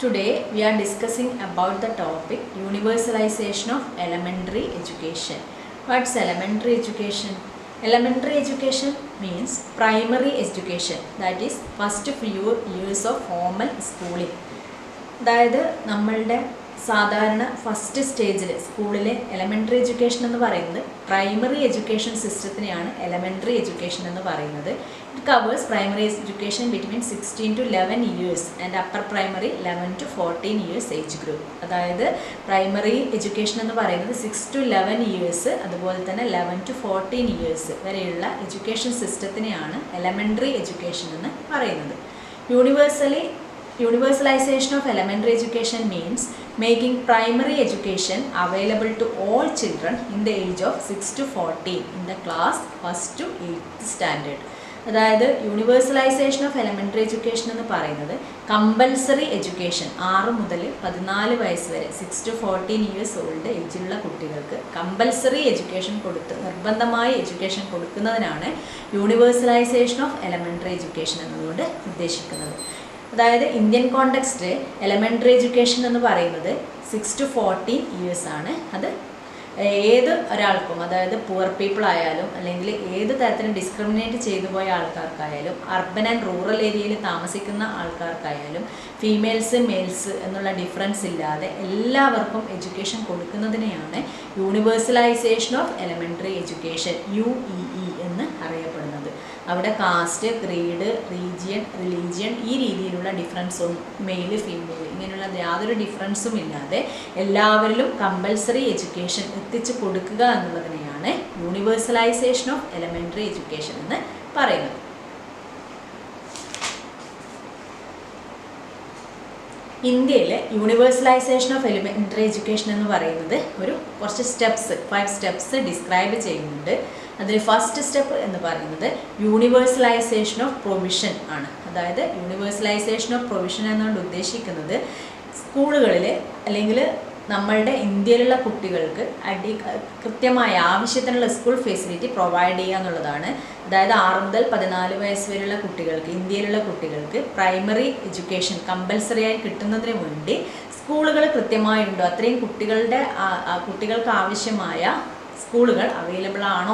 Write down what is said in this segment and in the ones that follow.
Today we are discussing about the topic universalization of elementary education. What's elementary education? Elementary education means primary education, that is first few years of formal schooling. അതായത് നമ്മളുടെ സാധാരണ first സ്റ്റേജിൽ സ്കൂളിലെ elementary education എന്ന് പറയുന്നത് primary education സിസ്റ്റത്തിനെയാണ് elementary education എന്ന് പറയുന്നത്. It covers primary education between 16 to 11 years and upper primary 11 to 14 years age group. അതായത് പ്രൈമറി എഡ്യൂക്കേഷൻ എന്ന് പറയുന്നത് 6 to 11 ഇയേഴ്സ്, അതുപോലെ തന്നെ 11 to 14 ഇയേഴ്സ് വരെയുള്ള എഡ്യൂക്കേഷൻ സിസ്റ്റത്തിനെയാണ് എലമെൻ്ററി എഡ്യൂക്കേഷൻ എന്ന് പറയുന്നത്. Universalization of elementary education means making primary education available to all children in the age of 6 to 14 in the class 1st to 8th standard. അതായത് universalisation of elementary education എന്ന് പറയുന്നത് compulsory education 6 മുതൽ 14 വയസ്സ് വരെ 6 to 14 years old ഏജിലുള്ള കുട്ടികൾക്ക് compulsory education നിർബന്ധമായി education കൊടുക്കുന്നതിനാണ് യൂണിവേഴ്സലൈസേഷൻ ഓഫ് എലമെൻ്ററി എഡ്യൂക്കേഷൻ എന്നതുകൊണ്ട് ഉദ്ദേശിക്കുന്നത്. അതായത് ഇന്ത്യൻ കോണ്ടെക്സ്റ്റ് എലമെൻ്ററി എഡ്യൂക്കേഷൻ എന്ന് പറയുന്നത് 6 to 14 ഇയേഴ്സ് ആണ്. അത് ഏത് ഒരാൾക്കും, അതായത് പുവർ പീപ്പിൾ ആയാലും അല്ലെങ്കിൽ ഏത് തരത്തിലും ഡിസ്ക്രിമിനേറ്റ് ചെയ്തു പോയ ആൾക്കാർക്കായാലും അർബൻ ആൻഡ് റൂറൽ ഏരിയയിൽ താമസിക്കുന്ന ആൾക്കാർക്കായാലും ഫീമെയിൽസ് മെയിൽസ് എന്നുള്ള ഡിഫറൻസ് ഇല്ലാതെ എല്ലാവർക്കും എഡ്യൂക്കേഷൻ കൊടുക്കുന്നതിനെയാണ് universalisation of elementary education UEE എന്ന് അറിയപ്പെടുന്നത്. അവിടെ കാസ്റ്റ്, ക്രീഡ്, റീജിയൻ, റിലീജിയൻ ഈ രീതിയിലുള്ള ഡിഫറൻസും മെയിൽ ഫീമെയിൽ ഇങ്ങനെയുള്ള യാതൊരു ഡിഫറൻസും ഇല്ലാതെ എല്ലാവരിലും കമ്പൽസറി എഡ്യൂക്കേഷൻ എത്തിച്ചു കൊടുക്കുക എന്നുള്ളതിനെയാണ് യൂണിവേഴ്സലൈസേഷൻ ഓഫ് എലമെൻ്ററി എഡ്യൂക്കേഷൻ എന്ന് പറയുന്നത്. ഇന്ത്യയിൽ യൂണിവേഴ്സലൈസേഷൻ ഓഫ് എലിമെൻ്ററി എഡ്യൂക്കേഷൻ എന്ന് പറയുന്നത് കുറച്ച് 5 സ്റ്റെപ്സ് ഡിസ്ക്രൈബ് ചെയ്യുന്നുണ്ട്. അതിൽ ഫസ്റ്റ് സ്റ്റെപ്പ് എന്ന് പറയുന്നത് യൂണിവേഴ്സലൈസേഷൻ ഓഫ് പ്രൊവിഷൻ ആണ്. അതായത് യൂണിവേഴ്സലൈസേഷൻ ഓഫ് പ്രൊവിഷൻ എന്നുകൊണ്ട് ഉദ്ദേശിക്കുന്നത് സ്കൂളുകളിൽ അല്ലെങ്കിൽ നമ്മളുടെ ഇന്ത്യയിലുള്ള കുട്ടികൾക്ക് കൃത്യമായ ആവശ്യത്തിനുള്ള സ്കൂൾ ഫെസിലിറ്റി പ്രൊവൈഡ് ചെയ്യുക എന്നുള്ളതാണ്. അതായത് 6 മുതൽ 14 വയസ്സ് വരെയുള്ള കുട്ടികൾക്ക്, ഇന്ത്യയിലുള്ള കുട്ടികൾക്ക് പ്രൈമറി എഡ്യൂക്കേഷൻ കമ്പൽസറി ആയി കിട്ടുന്നതിന് വേണ്ടി സ്കൂളുകൾ കൃത്യമായുണ്ടോ, അത്രയും കുട്ടികൾക്ക് ആവശ്യമായ സ്കൂളുകൾ അവൈലബിൾ ആണോ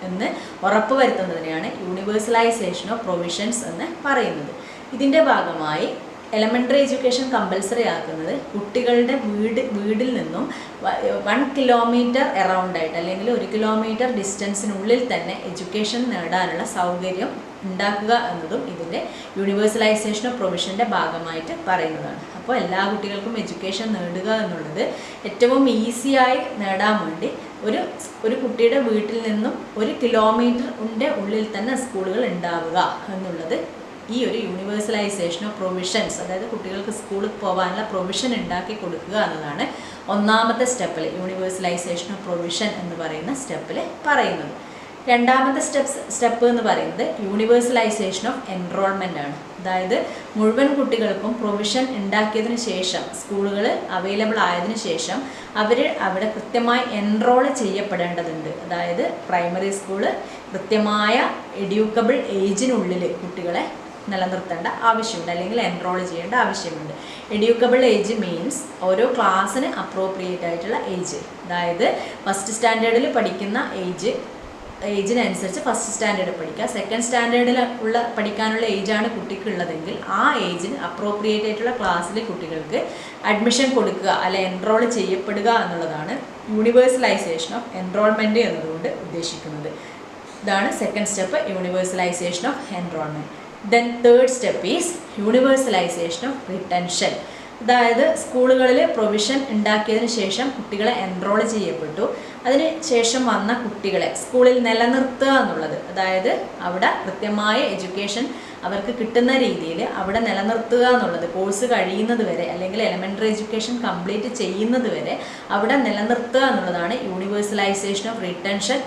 എന്ന് ഉറപ്പ് വരുത്തുന്നതിനെയാണ് യൂണിവേഴ്സലൈസേഷൻ ഓഫ് പ്രൊവിഷൻസ് എന്ന് പറയുന്നത്. ഇതിൻ്റെ ഭാഗമായി എലമെൻ്ററി എഡ്യൂക്കേഷൻ കമ്പൽസറി ആക്കുന്നത് കുട്ടികളുടെ വീടിൽ നിന്നും 1 കിലോമീറ്റർ അറൗണ്ടായിട്ട് അല്ലെങ്കിൽ 1 കിലോമീറ്റർ ഡിസ്റ്റൻസിനുള്ളിൽ തന്നെ എഡ്യൂക്കേഷൻ നേടാനുള്ള സൗകര്യം ഉണ്ടാക്കുക എന്നതും ഇതിൻ്റെ യൂണിവേഴ്സലൈസേഷൻ ഓഫ് പ്രൊവിഷൻ്റെ ഭാഗമായിട്ട് പറയുന്നതാണ്. അപ്പോൾ എല്ലാ കുട്ടികൾക്കും എഡ്യൂക്കേഷൻ നേടുക എന്നുള്ളത് ഏറ്റവും ഈസിയായി നേടാൻ വേണ്ടി ഒരു കുട്ടിയുടെ വീട്ടിൽ നിന്നും 1 കിലോമീറ്ററിൻ്റെ ഉള്ളിൽ തന്നെ സ്കൂളുകൾ ഉണ്ടാവുക എന്നുള്ളത് ഈ ഒരു യൂണിവേഴ്സലൈസേഷൻ ഓഫ് പ്രൊവിഷൻസ്, അതായത് കുട്ടികൾക്ക് സ്കൂളിൽ പോകാനുള്ള പ്രൊവിഷൻ ഉണ്ടാക്കി കൊടുക്കുക എന്നതാണ് ഒന്നാമത്തെ സ്റ്റെപ്പിൽ യൂണിവേഴ്സലൈസേഷൻ ഓഫ് പ്രൊവിഷൻ എന്ന് പറയുന്ന സ്റ്റെപ്പിൽ പറയുന്നത്. രണ്ടാമത്തെ സ്റ്റെപ്പ് എന്ന് പറയുന്നത് യൂണിവേഴ്സലൈസേഷൻ ഓഫ് എൻറോൾമെൻ്റ് ആണ്. അതായത് മുഴുവൻ കുട്ടികൾക്കും പ്രൊവിഷൻ ഉണ്ടാക്കിയതിന് ശേഷം, സ്കൂളുകൾ അവൈലബിൾ ആയതിനു ശേഷം അവിടെ കൃത്യമായി എൻറോൾ ചെയ്യപ്പെടേണ്ടതുണ്ട്. അതായത് പ്രൈമറി സ്കൂള് കൃത്യമായ എഡ്യൂക്കബിൾ ഏജിനുള്ളിൽ കുട്ടികളെ നിലനിർത്തേണ്ട ആവശ്യമുണ്ട്, അല്ലെങ്കിൽ എൻറോൾ ചെയ്യേണ്ട ആവശ്യമുണ്ട്. എഡ്യൂക്കബിൾ ഏജ് മീൻസ് ഓരോ ക്ലാസ്സിന് അപ്രോപ്രിയേറ്റ് ആയിട്ടുള്ള ഏജ്. അതായത് ഫസ്റ്റ് സ്റ്റാൻഡേർഡിൽ പഠിക്കുന്ന ഏജിനനുസരിച്ച് ഫസ്റ്റ് സ്റ്റാൻഡേർഡ് പഠിക്കുക, സെക്കൻഡ് സ്റ്റാൻഡേർഡിൽ പഠിക്കാനുള്ള ഏജാണ് കുട്ടിക്കുള്ളതെങ്കിൽ ആ ഏജിന് അപ്രോപ്രിയേറ്റ് ആയിട്ടുള്ള ക്ലാസ്സിൽ കുട്ടികൾക്ക് അഡ്മിഷൻ കൊടുക്കുക അല്ലെ എൻറോൾ ചെയ്യപ്പെടുക എന്നുള്ളതാണ് യൂണിവേഴ്സലൈസേഷൻ ഓഫ് എൻറോൾമെൻറ്റ് എന്നതുകൊണ്ട് ഉദ്ദേശിക്കുന്നത്. ഇതാണ് second step, universalisation of enrolment. Then third step is universalisation of retention. അതായത് സ്കൂളുകളിൽ പ്രൊവിഷൻ ഉണ്ടാക്കിയതിന് ശേഷം കുട്ടികളെ എൻറോൾ ചെയ്യപ്പെട്ടു, അതിന് ശേഷം വന്ന കുട്ടികളെ സ്കൂളിൽ നിലനിർത്തുക എന്നുള്ളത്. അതായത് അവിടെ കൃത്യമായ എഡ്യൂക്കേഷൻ അവർക്ക് കിട്ടുന്ന രീതിയിൽ അവിടെ നിലനിർത്തുക എന്നുള്ളത്, കോഴ്സ് കഴിയുന്നത് വരെ അല്ലെങ്കിൽ എലമെൻ്ററി എഡ്യൂക്കേഷൻ കംപ്ലീറ്റ് ചെയ്യുന്നത് വരെ അവിടെ നിലനിർത്തുക എന്നുള്ളതാണ് യൂണിവേഴ്സലൈസേഷൻ ഓഫ് റിട്ടൻഷൻ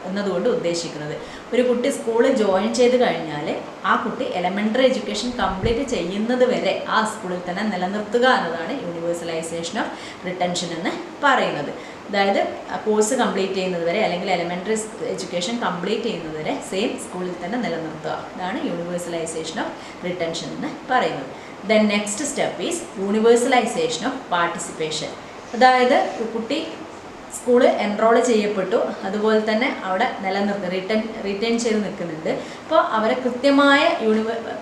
എന്നതുകൊണ്ട് ഉദ്ദേശിക്കുന്നത്. ഒരു കുട്ടി സ്കൂളിൽ ജോയിൻ ചെയ്ത് കഴിഞ്ഞാൽ ആ കുട്ടി എലമെൻ്ററി എഡ്യൂക്കേഷൻ കംപ്ലീറ്റ് ചെയ്യുന്നത് വരെ ആ സ്കൂളിൽ തന്നെ നിലനിർത്തുക എന്നതാണ് യൂണിവേഴ്സലൈസേഷൻ ഓഫ് റിട്ടൻഷൻ എന്ന് പറയുന്നത്. അതായത് കോഴ്സ് കംപ്ലീറ്റ് ചെയ്യുന്നത് വരെ അല്ലെങ്കിൽ എലമെൻ്ററി എഡ്യൂക്കേഷൻ കംപ്ലീറ്റ് ചെയ്യുന്നത് വരെ സെയിം സ്കൂളിൽ തന്നെ നിലനിർത്തുക. ഇതാണ് യൂണിവേഴ്സലൈസേഷൻ ഓഫ് റിട്ടൻഷൻ എന്ന് പറയുന്നത്. Then next step is universalisation of participation. അതായത് കുട്ടി സ്കൂള് എൻറോൾ ചെയ്യപ്പെട്ടു, അതുപോലെ തന്നെ അവിടെ റിട്ടേൺ ചെയ്ത് നിൽക്കുന്നുണ്ട്. അപ്പോൾ അവരെ കൃത്യമായ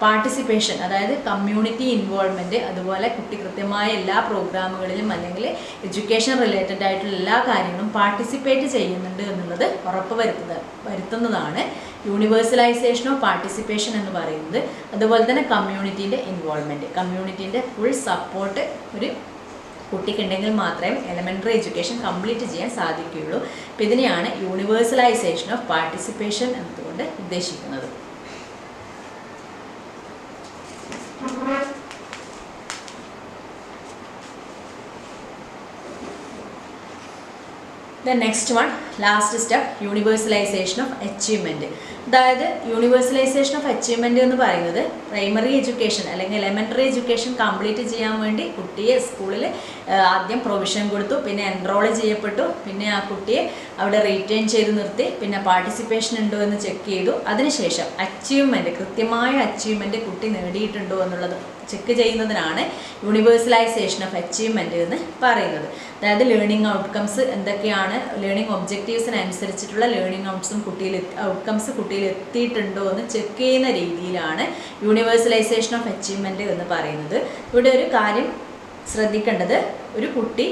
പാർട്ടിസിപ്പേഷൻ, അതായത് കമ്മ്യൂണിറ്റി ഇൻവോൾവ്മെൻറ്റ്, അതുപോലെ കുട്ടി കൃത്യമായ എല്ലാ പ്രോഗ്രാമുകളിലും അല്ലെങ്കിൽ എഡ്യൂക്കേഷൻ റിലേറ്റഡ് ആയിട്ടുള്ള എല്ലാ കാര്യങ്ങളും പാർട്ടിസിപ്പേറ്റ് ചെയ്യുന്നുണ്ട് എന്നുള്ളത് ഉറപ്പ് വരുത്തുന്നതാണ് യൂണിവേഴ്സലൈസേഷൻ ഓഫ് പാർട്ടിസിപ്പേഷൻ എന്ന് പറയുന്നത്. അതുപോലെ തന്നെ കമ്മ്യൂണിറ്റീൻ്റെ ഇൻവോൾവ്മെൻറ്റ്, കമ്മ്യൂണിറ്റീൻ്റെ ഫുൾ സപ്പോർട്ട് ഒരു കുട്ടിക്കുണ്ടെങ്കിൽ മാത്രമേ എലമെൻ്ററി എഡ്യൂക്കേഷൻ കംപ്ലീറ്റ് ചെയ്യാൻ സാധിക്കുകയുള്ളൂ. അപ്പോൾ ഇതിനെയാണ് യൂണിവേഴ്സലൈസേഷൻ ഓഫ് പാർട്ടിസിപ്പേഷൻ എന്നതുകൊണ്ട് ഉദ്ദേശിക്കുന്നത്. The next one, last step, universalization of achievement. അതായത് യൂണിവേഴ്സലൈസേഷൻ ഓഫ് അച്ചീവ്മെൻ്റ് എന്ന് പറയുന്നത് പ്രൈമറി എഡ്യൂക്കേഷൻ അല്ലെങ്കിൽ എലമെൻ്ററി എഡ്യൂക്കേഷൻ കംപ്ലീറ്റ് ചെയ്യാൻ വേണ്ടി കുട്ടിയെ സ്കൂളിൽ ആദ്യം പ്രൊവിഷൻ കൊടുത്തു, പിന്നെ എൻറോൾ ചെയ്യപ്പെട്ടു, പിന്നെ ആ കുട്ടിയെ അവിടെ റീറ്റെയിൻ ചെയ്ത് നിർത്തി, പിന്നെ പാർട്ടിസിപ്പേഷൻ ഉണ്ടോ എന്ന് ചെക്ക് ചെയ്തു. അതിനുശേഷം അച്ചീവ്മെൻറ്റ്, കൃത്യമായ അച്ചീവ്മെൻറ്റ് കുട്ടി നേടിയിട്ടുണ്ടോ എന്നുള്ളത് ചെക്ക് ചെയ്യുന്നതിനാണ് യൂണിവേഴ്സലൈസേഷൻ ഓഫ് അച്ചീവ്മെൻറ്റ് എന്ന് പറയുന്നത്. അതായത് ലേണിംഗ് ഔട്ട്കംസ് എന്തൊക്കെയാണ്, ലേണിംഗ് ഒബ്ജക്റ്റീവ്സിനനുസരിച്ചിട്ടുള്ള ലേണിംഗ് ഔട്ട്കംസ് കുട്ടിയിൽ എത്തിയിട്ടുണ്ടോ എന്ന് ചെക്ക് ചെയ്യുന്ന രീതിയിലാണ് യൂണിവേഴ്സലൈസേഷൻ ഓഫ് അച്ചീവ്മെൻറ്റ് എന്ന് പറയുന്നത്. ഇവിടെ ഒരു കാര്യം ശ്രദ്ധിക്കേണ്ടത്, ഒരു കുട്ടി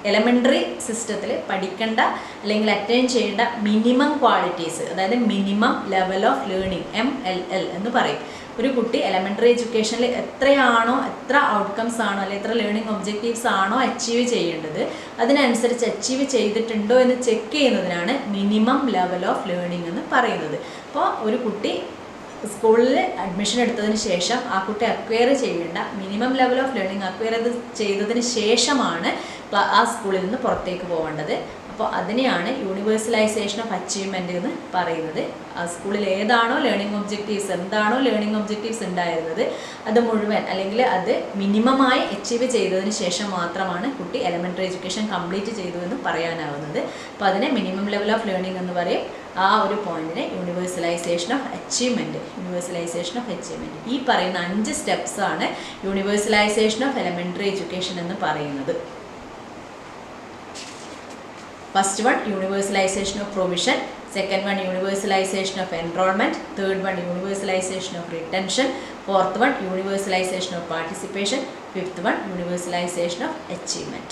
എലമെൻ്ററി സിസ്റ്റത്തിൽ പഠിക്കേണ്ട അല്ലെങ്കിൽ അറ്റൈൻ ചെയ്യേണ്ട മിനിമം ക്വാളിറ്റീസ്, അതായത് minimum level of learning MLL എന്ന് പറയും. ഒരു കുട്ടി എലമെൻ്ററി എഡ്യൂക്കേഷനിൽ എത്ര ഔട്ട്കംസ് ആണോ അല്ലെങ്കിൽ എത്ര ലേണിംഗ് ഒബ്ജക്റ്റീവ്സ് ആണോ അച്ചീവ് ചെയ്യേണ്ടത്, അതിനനുസരിച്ച് അച്ചീവ് ചെയ്തിട്ടുണ്ടോ എന്ന് ചെക്ക് ചെയ്യുന്നതിനാണ് മിനിമം ലെവൽ ഓഫ് ലേണിംഗ് എന്ന് പറയുന്നത്. അപ്പോൾ ഒരു കുട്ടി സ്കൂളിൽ അഡ്മിഷൻ എടുത്തതിന് ശേഷം ആ കുട്ടി അക്വയർ ചെയ്യേണ്ട minimum level of learning acquire ചെയ്തതിന് ശേഷമാണ് ആ സ്കൂളിൽ നിന്ന് പുറത്തേക്ക് പോകേണ്ടത്. അപ്പോൾ അതിനെയാണ് യൂണിവേഴ്സലൈസേഷൻ ഓഫ് അച്ചീവ്മെൻ്റ് എന്ന് പറയുന്നത്. ആ സ്കൂളിൽ ഏതാണോ ലേണിംഗ് ഒബ്ജക്റ്റീവ്സ്, എന്താണോ ലേണിംഗ് ഒബ്ജക്റ്റീവ്സ് ഉണ്ടായിരുന്നത് അത് മുഴുവൻ അല്ലെങ്കിൽ അത് മിനിമമായി അച്ചീവ് ചെയ്തതിന് ശേഷം മാത്രമാണ് കുട്ടി എലമെൻ്ററി എഡ്യൂക്കേഷൻ കംപ്ലീറ്റ് ചെയ്തു എന്ന് പറയാനാവുന്നത്. അപ്പോൾ അതിനെ മിനിമം ലെവൽ ഓഫ് ലേണിംഗ് എന്ന് പറയും. ആ ഒരു പോയിന്റിനെ യൂണിവേഴ്സലൈസേഷൻ ഓഫ് അച്ചീവ്മെൻറ്റ്. ഈ പറയുന്ന 5 സ്റ്റെപ്സ് ആണ് യൂണിവേഴ്സലൈസേഷൻ ഓഫ് എലമെൻ്ററി എഡ്യൂക്കേഷൻ എന്ന് പറയുന്നത്. First one, universalization of provision. Second one, universalization of enrollment. Third one, universalization of retention. Fourth one, universalization of participation. Fifth one, universalization of achievement.